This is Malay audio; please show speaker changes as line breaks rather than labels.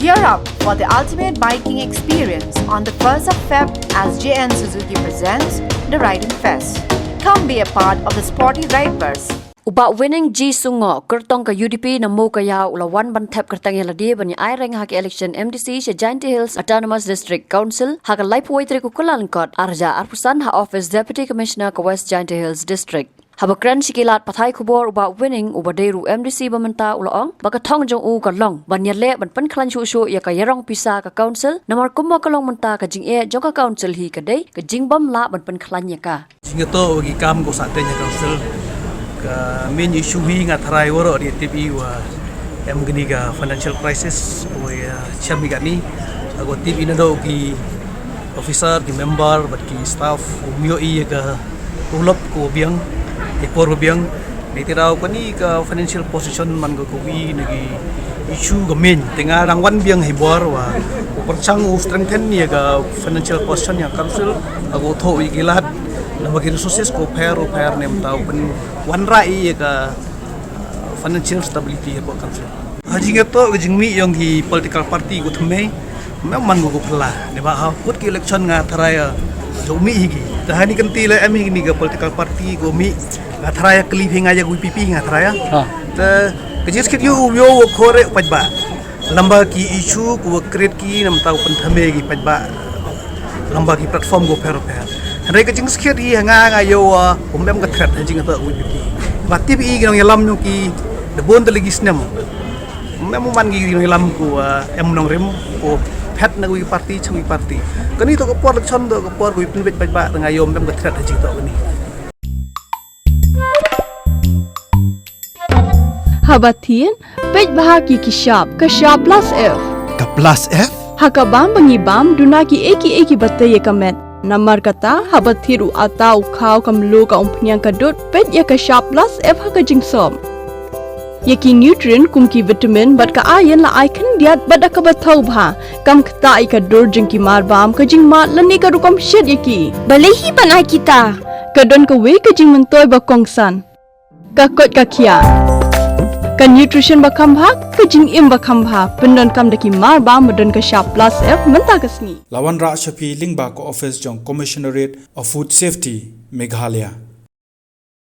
Gear up for the ultimate biking experience on the 1st of Feb as JN Suzuki presents the Riding Fest. Come be a part of the sporty ride bus.
Uba winning G Sungoh, Kyrtong ka UDP na Mookaīaw ulawan bantap Kyrtong yaladi bani ay reng haki election MDC sa Giant Hills Autonomous District Council haka laipuway tri kukulalangkot arja arpusan ha Office Deputy Commissioner ka West Giant Hills District. Habakran sikilat patay kubor uba winning uba deru MDC bamanta ulaong baka Thong jong u ka long banyale ban Pynkhlaiñ shu ya ka yarong pisa ka council namar kumma ka long manta ka jing e jong ka council hi ka day ka jing bam la ban Pynkhlaiñ ya ka.
Singato bagi kam ko sa tenya council main issue hi nga tharai woro di TV wa em gini ga financial crisis wa chami ga ni ago TV na do ki officer ki member bat ki staff umyo i ga ulop ko biang ekor biang ni tirau ko ni ka financial position man go wi nagi issue ga main tenga rangwan biang hibor wa perchang strengthen ni ga financial position yang council ago tho wi gilat na bagi resources ko pair nem tau pen wan rai ka financial stability ko country haji ngato jingmi yang hi political party ko thme memang go pela ne ba ha put ki election nga tharaya jomi hi tahani kanti la ami ni ga political party go mi nga tharaya kli phinga ya UDP nga tharaya ta kajis kit yu yo khore pajba lamba ki issue ko create ki nam tau pen thme gi pajba lamba ki platform go pair Hari kecing sekian di hanga ngayo umem ketret hajing atau UDP. Bakti bi ginong yalam nyo ki debon teligis nem. Umem man gi ginong yalam ko em nong rem ko pet na ui parti changi parti. Kani to kapor lekson to kapor ui pinbet ba ngayo umem ketret hajing to kani.
Habatin pej bahaki ki shop plus F.
Ka plus F?
Hakabam bangibam dunaki eki batay kamet. Namar kata habat thiru atau khau kamlu ka umpnyang kadut pet ya ka shop plus F ha ka jingsom yaki nutrient kum ki vitamin bat ka iron la icon diat bat ka bathau bha kam khta ai ka dur jing ki mar bam ka jing ma lani ka rukom shed yaki balehi banai kita ka don ka we ka jing mentoy ba kongsan ka kot ka khia ka nutrition ba khambha ka jing im ba khambha pendon kam daki mar bam don ka shop plus F menta kasni
Lawan Ra Shafi Lingba ko office jong Commissionerate of Food Safety Meghalaya